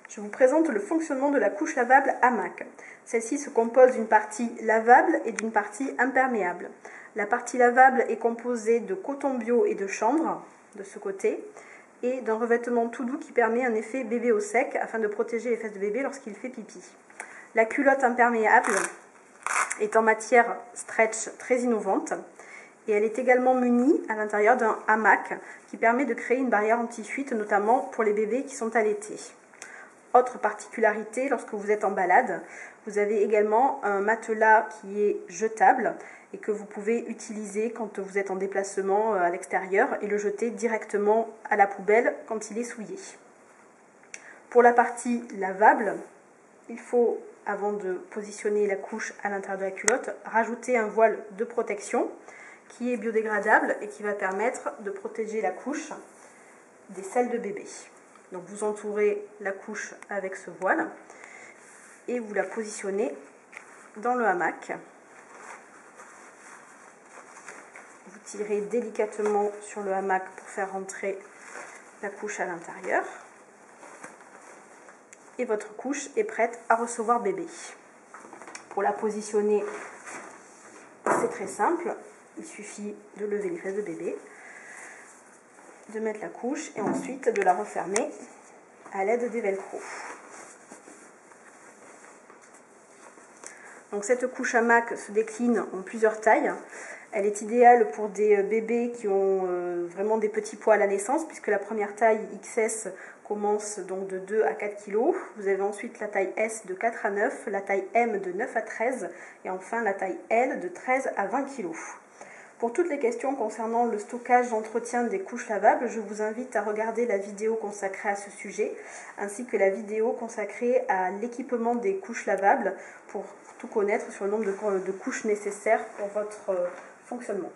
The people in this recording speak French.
Je vous présente le fonctionnement de la couche lavable hamac. Celle-ci se compose d'une partie lavable et d'une partie imperméable. La partie lavable est composée de coton bio et de chanvre, de ce côté, et d'un revêtement tout doux qui permet un effet bébé au sec afin de protéger les fesses de bébé lorsqu'il fait pipi. La culotte imperméable est en matière stretch très innovante et elle est également munie à l'intérieur d'un hamac qui permet de créer une barrière anti-fuite, notamment pour les bébés qui sont allaités. Autre particularité, lorsque vous êtes en balade, vous avez également un matelas qui est jetable et que vous pouvez utiliser quand vous êtes en déplacement à l'extérieur et le jeter directement à la poubelle quand il est souillé. Pour la partie lavable, il faut, avant de positionner la couche à l'intérieur de la culotte, rajouter un voile de protection qui est biodégradable et qui va permettre de protéger la couche des selles de bébé. Donc vous entourez la couche avec ce voile et vous la positionnez dans le hamac. Vous tirez délicatement sur le hamac pour faire rentrer la couche à l'intérieur. Et votre couche est prête à recevoir bébé. Pour la positionner, c'est très simple. Il suffit de lever les fesses de bébé, de mettre la couche et ensuite de la refermer à l'aide des velcro. Donc cette couche hamac se décline en plusieurs tailles. Elle est idéale pour des bébés qui ont vraiment des petits poids à la naissance, puisque la première taille XS commence donc de 2 à 4 kg. Vous avez ensuite la taille S de 4 à 9, la taille M de 9 à 13 et enfin la taille L de 13 à 20 kg. Pour toutes les questions concernant le stockage d'entretien des couches lavables, je vous invite à regarder la vidéo consacrée à ce sujet, ainsi que la vidéo consacrée à l'équipement des couches lavables pour tout connaître sur le nombre de couches nécessaires pour votre fonctionnement.